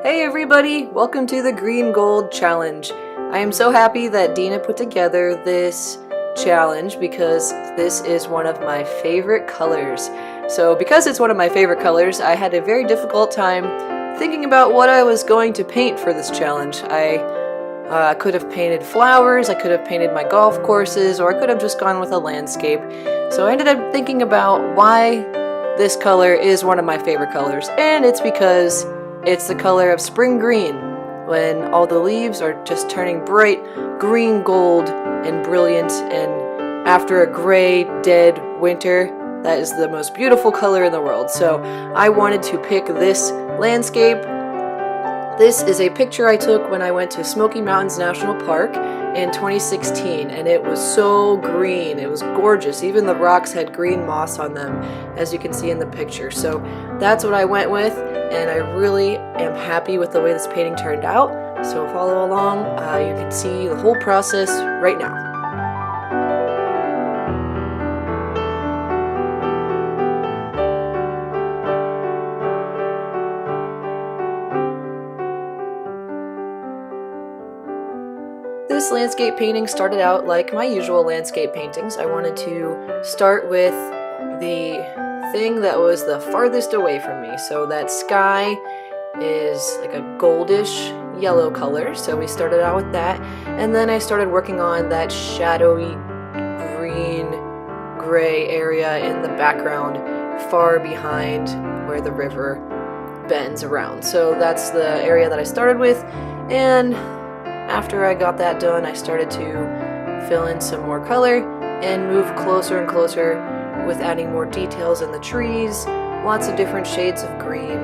Hey everybody, welcome to the Green Gold Challenge. I am so happy that Dina put together this challenge because this is one of my favorite colors. So because it's one of my favorite colors, I had a very difficult time thinking about what I was going to paint for this challenge. I could have painted flowers, I could have painted my golf courses, or I could have just gone with a landscape. So I ended up thinking about why this color is one of my favorite colors, and it's because it's the color of spring green, when all the leaves are just turning bright green gold and brilliant, and after a gray, dead winter, that is the most beautiful color in the world. So I wanted to pick this landscape. This is a picture I took when I went to Smoky Mountains National Park in 2016, and it was so green. It was gorgeous. Even the rocks had green moss on them, as you can see in the picture. So that's what I went with, and I really am happy with the way this painting turned out. So follow along. You can see the whole process right now. This landscape painting started out like my usual landscape paintings. I wanted to start with the thing that was the farthest away from me. So that sky is like a goldish yellow color, so we started out with that, and then I started working on that shadowy green gray area in the background far behind where the river bends around. So that's the area that I started with, and after I got that done, I started to fill in some more color and move closer and closer with adding more details in the trees, lots of different shades of green.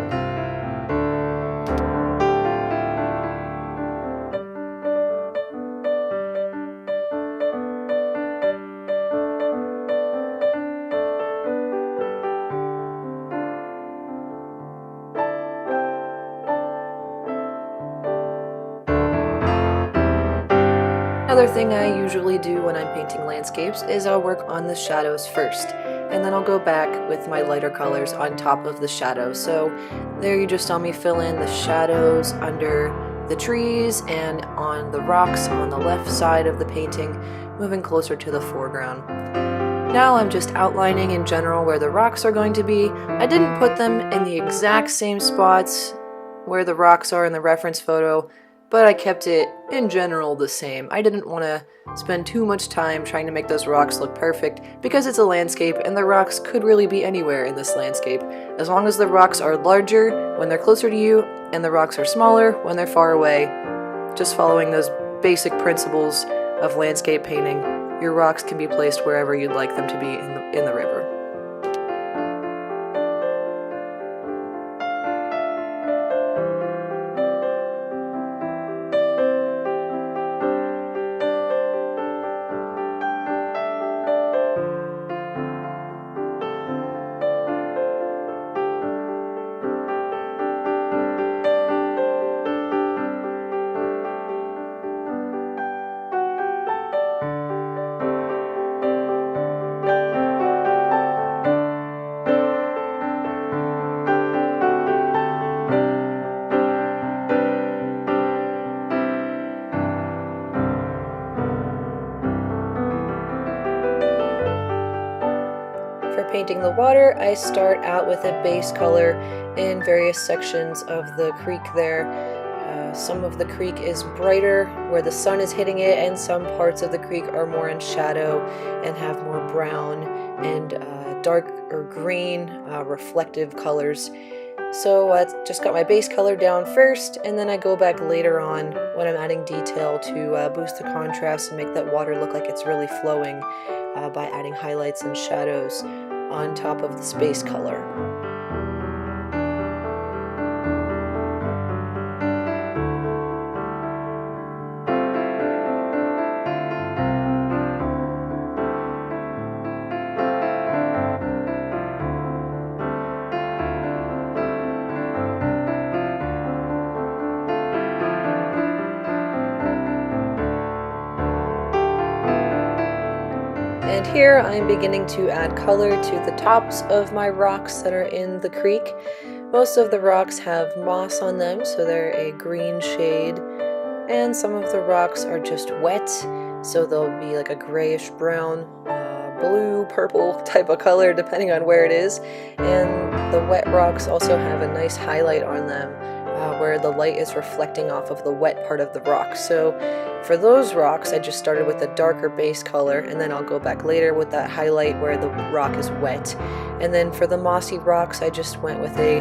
Another thing I usually do when I'm painting landscapes is I'll work on the shadows first, and then I'll go back with my lighter colors on top of the shadows. So there you just saw me fill in the shadows under the trees and on the rocks on the left side of the painting, moving closer to the foreground. Now I'm just outlining in general where the rocks are going to be. I didn't put them in the exact same spots where the rocks are in the reference photo, but I kept it in general the same. I didn't want to spend too much time trying to make those rocks look perfect because it's a landscape and the rocks could really be anywhere in this landscape. As long as the rocks are larger when they're closer to you and the rocks are smaller when they're far away, just following those basic principles of landscape painting, your rocks can be placed wherever you'd like them to be in the river. For painting the water, I start out with a base color in various sections of the creek there. Some of the creek is brighter where the sun is hitting it, and some parts of the creek are more in shadow and have more brown and dark or green reflective colors. So I just got my base color down first, and then I go back later on when I'm adding detail to boost the contrast and make that water look like it's really flowing by adding highlights and shadows on top of this base color. And here I'm beginning to add color to the tops of my rocks that are in the creek. Most of the rocks have moss on them, so they're a green shade, and some of the rocks are just wet, so they'll be like a grayish brown, blue, purple type of color depending on where it is. And the wet rocks also have a nice highlight on them where the light is reflecting off of the wet part of the rock. So for those rocks, I just started with a darker base color, and then I'll go back later with that highlight where the rock is wet. And then for the mossy rocks, I just went with a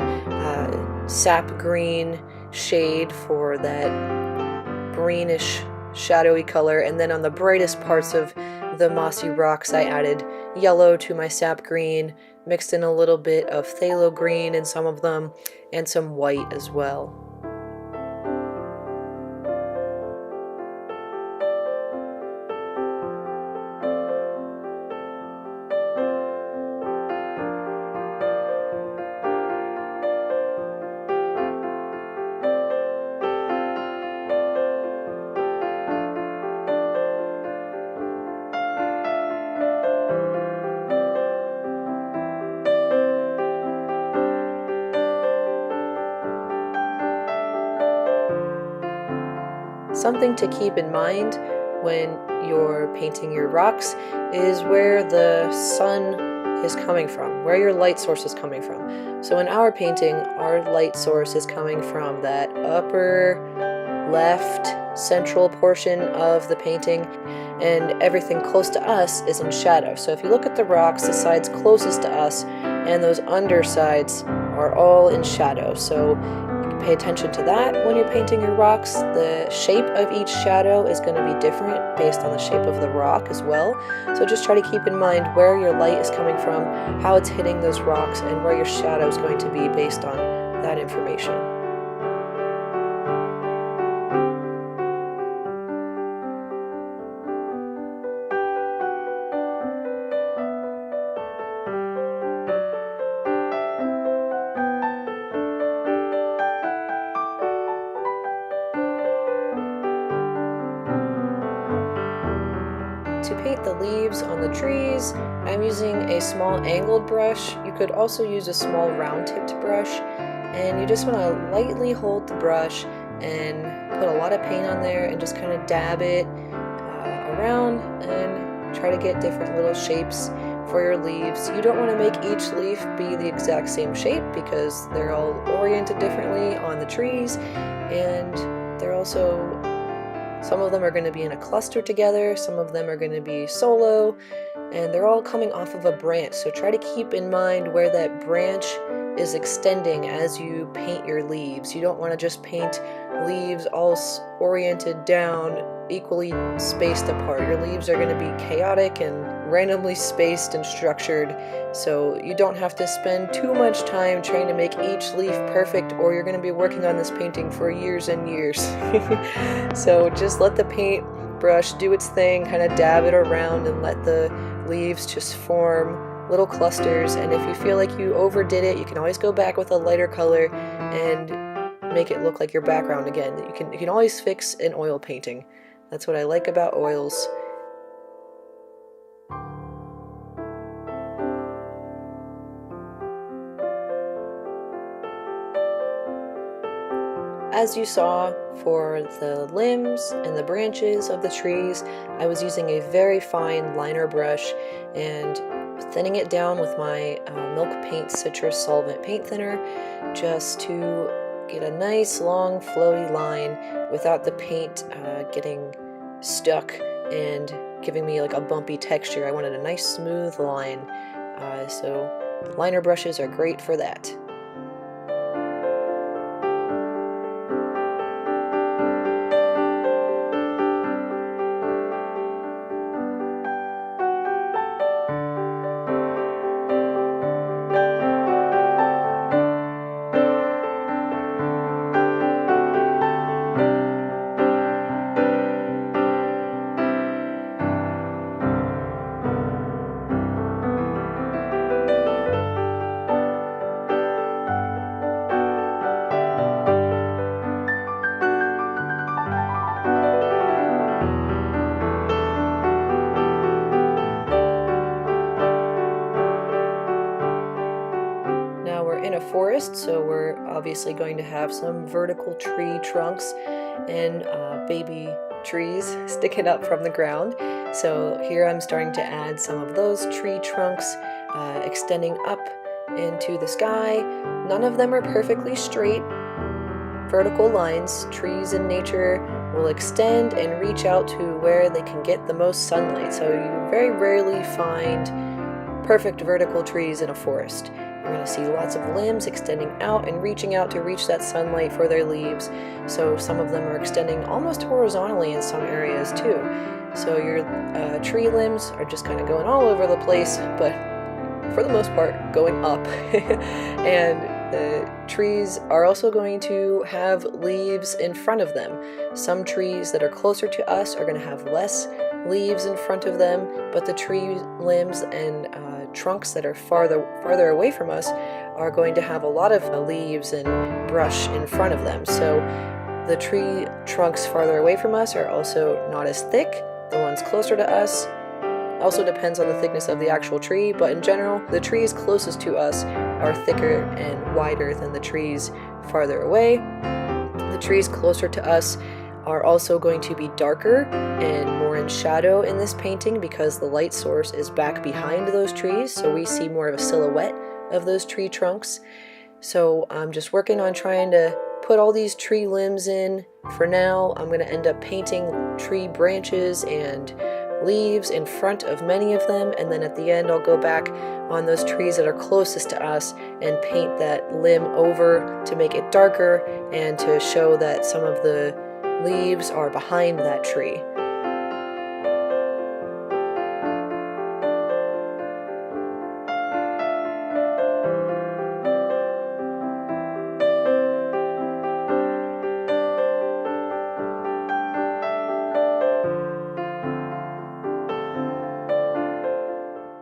sap green shade for that greenish shadowy color. And then on the brightest parts of the mossy rocks, I added yellow to my sap green, mixed in a little bit of phthalo green in some of them, and some white as well. Something to keep in mind when you're painting your rocks is where the sun is coming from, where your light source is coming from. So in our painting, our light source is coming from that upper left central portion of the painting, and everything close to us is in shadow. So if you look at the rocks, the sides closest to us and those undersides are all in shadow. So pay attention to that when you're painting your rocks. The shape of each shadow is going to be different based on the shape of the rock as well. So just try to keep in mind where your light is coming from, how it's hitting those rocks, and where your shadow is going to be based on that information. To paint the leaves on the trees, I'm using a small angled brush. You could also use a small round-tipped brush, and you just want to lightly hold the brush and put a lot of paint on there and just kind of dab it around and try to get different little shapes for your leaves. You don't want to make each leaf be the exact same shape because they're all oriented differently on the trees, and they're also, some of them are going to be in a cluster together, some of them are going to be solo, and they're all coming off of a branch. So try to keep in mind where that branch is extending as you paint your leaves. You don't want to just paint leaves all oriented down, equally spaced apart. Your leaves are going to be chaotic and randomly spaced and structured, so you don't have to spend too much time trying to make each leaf perfect, or you're going to be working on this painting for years and years. So just let the paint brush do its thing, kind of dab it around and let the leaves just form little clusters. And if you feel like you overdid it, you can always go back with a lighter color and make it look like your background again. You can always fix an oil painting. That's what I like about oils. As you saw, for the limbs and the branches of the trees, I was using a very fine liner brush and thinning it down with my Milk Paint Citrus Solvent Paint Thinner, just to get a nice long flowy line without the paint getting stuck and giving me like a bumpy texture. I wanted a nice smooth line, so liner brushes are great for that. in a forest, so we're obviously going to have some vertical tree trunks and baby trees sticking up from the ground. So here I'm starting to add some of those tree trunks extending up into the sky. None of them are perfectly straight vertical lines. Trees in nature will extend and reach out to where they can get the most sunlight. So you very rarely find perfect vertical trees in a forest. You're going to see lots of limbs extending out and reaching out to reach that sunlight for their leaves. So some of them are extending almost horizontally in some areas too. So your tree limbs are just kind of going all over the place, but for the most part going up. And the trees are also going to have leaves in front of them. Some trees that are closer to us are going to have less leaves in front of them, but the tree limbs and trunks that are farther away from us are going to have a lot of leaves and brush in front of them. So the tree trunks farther away from us are also not as thick. The ones closer to us also depends on the thickness of the actual tree, but in general, the trees closest to us are thicker and wider than the trees farther away. The trees closer to us are also going to be darker and more in shadow in this painting because the light source is back behind those trees, so we see more of a silhouette of those tree trunks. So I'm just working on trying to put all these tree limbs in. For now, I'm going to end up painting tree branches and leaves in front of many of them, and then at the end I'll go back on those trees that are closest to us and paint that limb over to make it darker and to show that some of the leaves are behind that tree.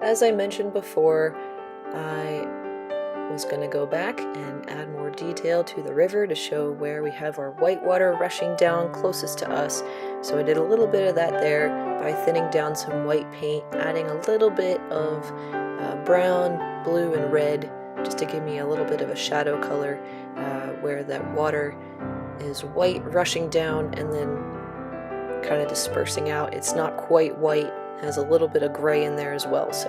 As I mentioned before, I was going to go back and add more detail to the river to show where we have our white water rushing down closest to us. So I did a little bit of that there by thinning down some white paint, adding a little bit of brown, blue, and red just to give me a little bit of a shadow color where that water is white rushing down and then kind of dispersing out. It's not quite white, has a little bit of gray in there as well. So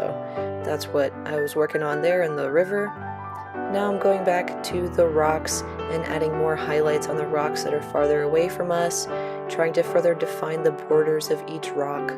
that's what I was working on there in the river. Now I'm going back to the rocks and adding more highlights on the rocks that are farther away from us, trying to further define the borders of each rock.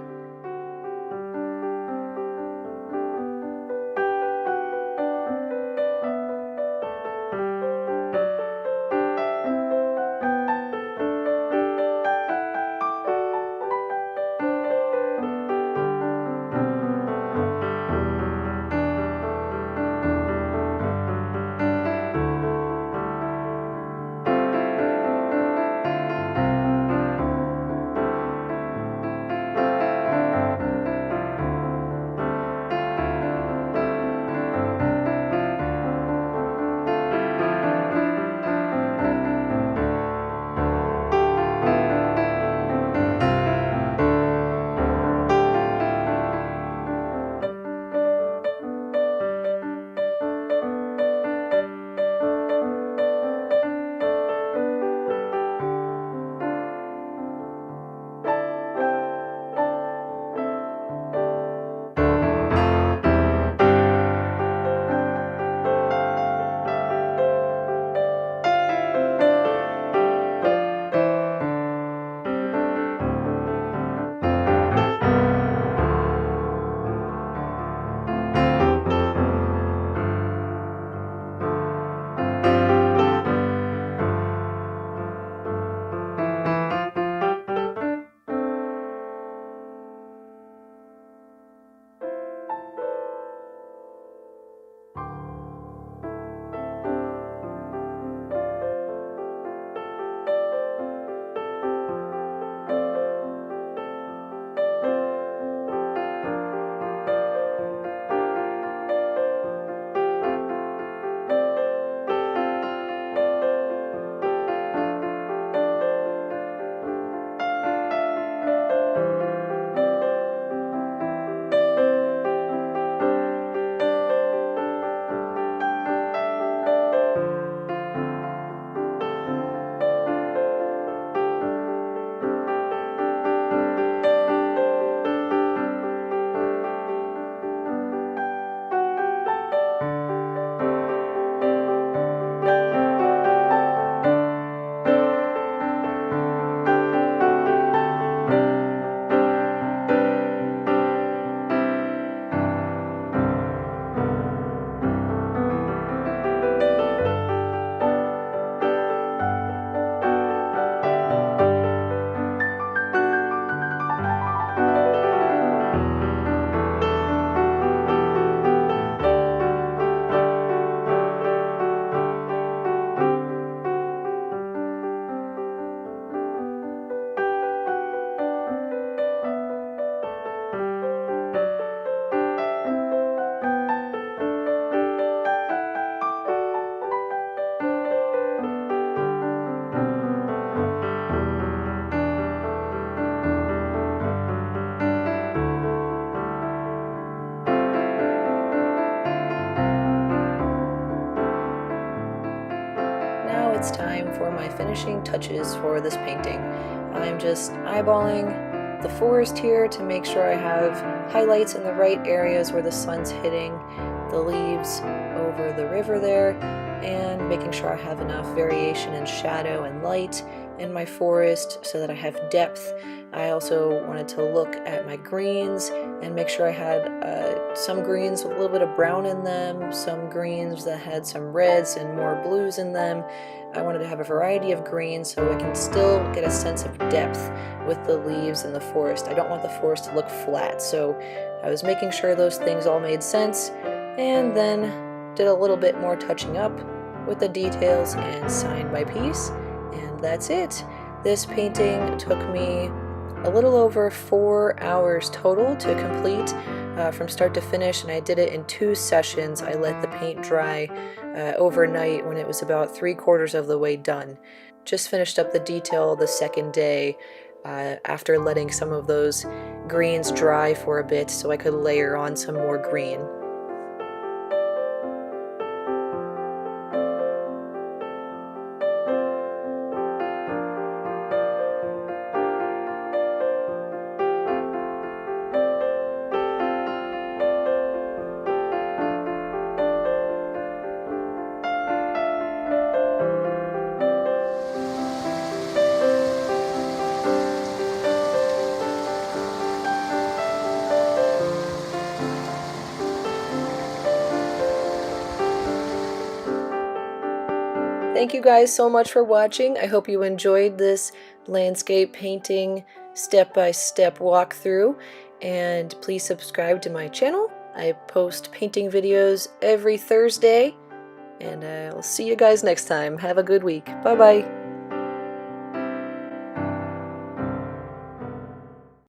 it's time for my finishing touches for this painting. I'm just eyeballing the forest here to make sure I have highlights in the right areas where the sun's hitting the leaves over the river there, and making sure I have enough variation in shadow and light in my forest so that I have depth. I also wanted to look at my greens and make sure I had some greens with a little bit of brown in them, some greens that had some reds and more blues in them. I wanted to have a variety of greens so I can still get a sense of depth with the leaves in the forest. I don't want the forest to look flat, so I was making sure those things all made sense, and then did a little bit more touching up with the details and signed my piece, and that's it. This painting took me a little over 4 hours total to complete from start to finish, and I did it in 2 sessions. I let the paint dry overnight when it was about 3/4 of the way done. Just finished up the detail the second day after letting some of those greens dry for a bit so I could layer on some more green. Thank you guys so much for watching. I hope you enjoyed this landscape painting step-by-step walkthrough, and please subscribe to my channel. I post painting videos every Thursday, and I'll see you guys next time. Have a good week. Bye-bye.